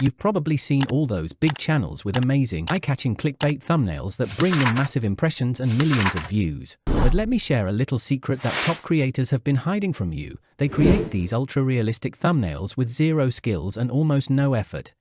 You've probably seen all those big channels with amazing, eye-catching clickbait thumbnails that bring in massive impressions and millions of views. But let me share a little secret that top creators have been hiding from you. They create these ultra-realistic thumbnails with zero skills and almost no effort.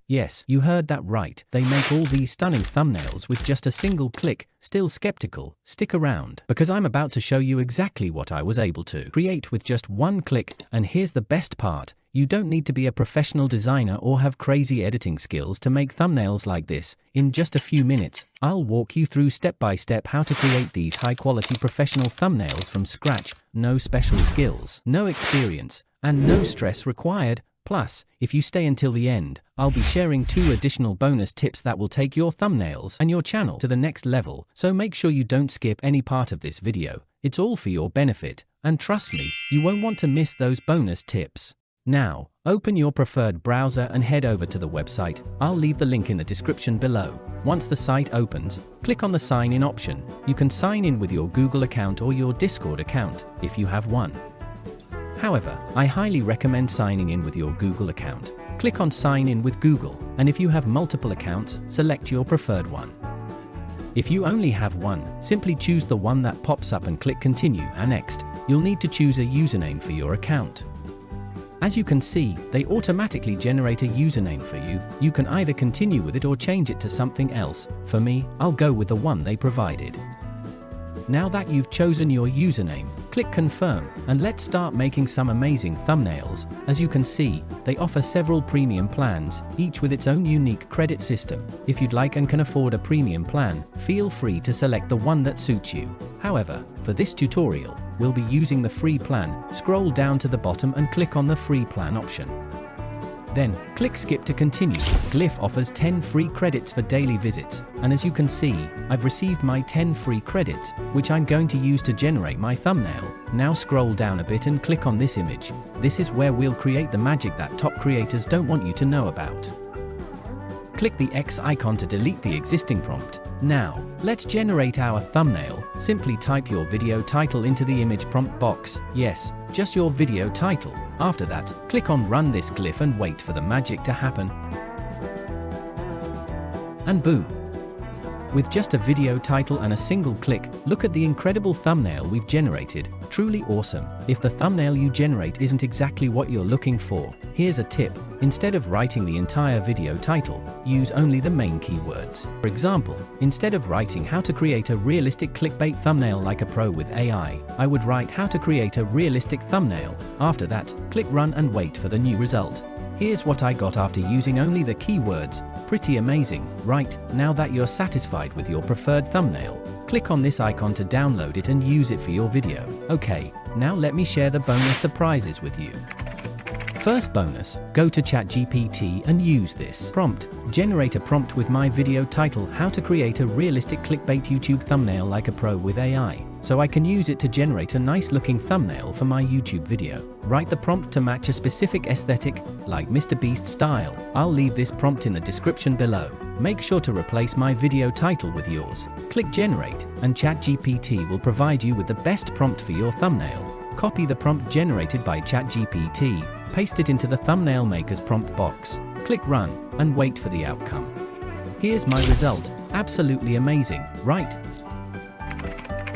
Yes, you heard that right. They make all these stunning thumbnails with just a single click. Still skeptical? Stick around, because I'm about to show you exactly what I was able to create with just one click. And here's the best part. You don't need to be a professional designer or have crazy editing skills to make thumbnails like this. In just a few minutes, I'll walk you through step by step how to create these high-quality professional thumbnails from scratch. No special skills, no experience, and no stress required. Plus, if you stay until the end, I'll be sharing 2 additional bonus tips that will take your thumbnails and your channel to the next level, so make sure you don't skip any part of this video. It's all for your benefit, and trust me, you won't want to miss those bonus tips. Now, open your preferred browser and head over to the website. I'll leave the link in the description below. Once the site opens, click on the Sign In option. You can sign in with your Google account or your Discord account, if you have one. However, I highly recommend signing in with your Google account. Click on Sign In with Google, and if you have multiple accounts, select your preferred one. If you only have one, simply choose the one that pops up and click Continue. And next, you'll need to choose a username for your account. As you can see, they automatically generate a username for you. You can either continue with it or change it to something else. For me, I'll go with the one they provided. Now that you've chosen your username, click Confirm, and let's start making some amazing thumbnails. As you can see, they offer several premium plans, each with its own unique credit system. If you'd like and can afford a premium plan, feel free to select the one that suits you. However, for this tutorial, we'll be using the free plan. Scroll down to the bottom and click on the free plan option. Then, click Skip to continue. Glyph offers 10 free credits for daily visits, and as you can see, I've received my 10 free credits, which I'm going to use to generate my thumbnail. Now scroll down a bit and click on this image. This is where we'll create the magic that top creators don't want you to know about. Click the X icon to delete the existing prompt. Now, let's generate our thumbnail. Simply type your video title into the image prompt box. Yes, just your video title. After that, click on Run this glyph and wait for the magic to happen. And boom! With just a video title and a single click, look at the incredible thumbnail we've generated. Truly awesome. If the thumbnail you generate isn't exactly what you're looking for, here's a tip. Instead of writing the entire video title, use only the main keywords. For example, instead of writing how to create a realistic clickbait thumbnail like a pro with AI, I would write how to create a realistic thumbnail. After that, click Run and wait for the new result. Here's what I got after using only the keywords. Pretty amazing, right? Now that you're satisfied with your preferred thumbnail, click on this icon to download it and use it for your video. Okay, now let me share the bonus surprises with you. First bonus, go to ChatGPT and use this prompt. Generate a prompt with my video title, how to create a realistic clickbait YouTube thumbnail like a pro with AI. So I can use it to generate a nice looking thumbnail for my YouTube video. Write the prompt to match a specific aesthetic, like MrBeast style. I'll leave this prompt in the description below. Make sure to replace my video title with yours. Click Generate, and ChatGPT will provide you with the best prompt for your thumbnail. Copy the prompt generated by ChatGPT, paste it into the thumbnail maker's prompt box. Click Run, and wait for the outcome. Here's my result. Absolutely amazing, right?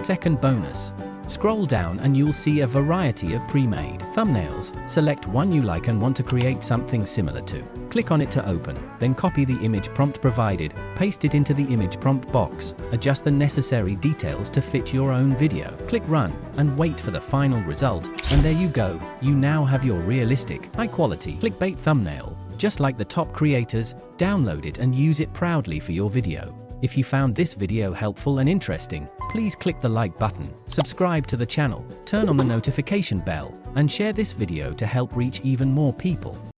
Second bonus. Scroll down and you'll see a variety of pre-made thumbnails. Select one you like and want to create something similar to. Click on it to open, then copy the image prompt provided, paste it into the image prompt box, adjust the necessary details to fit your own video. Click Run, and wait for the final result. And there you go, you now have your realistic, high-quality clickbait thumbnail. Just like the top creators, download it and use it proudly for your video. If you found this video helpful and interesting, please click the like button, subscribe to the channel, turn on the notification bell, and share this video to help reach even more people.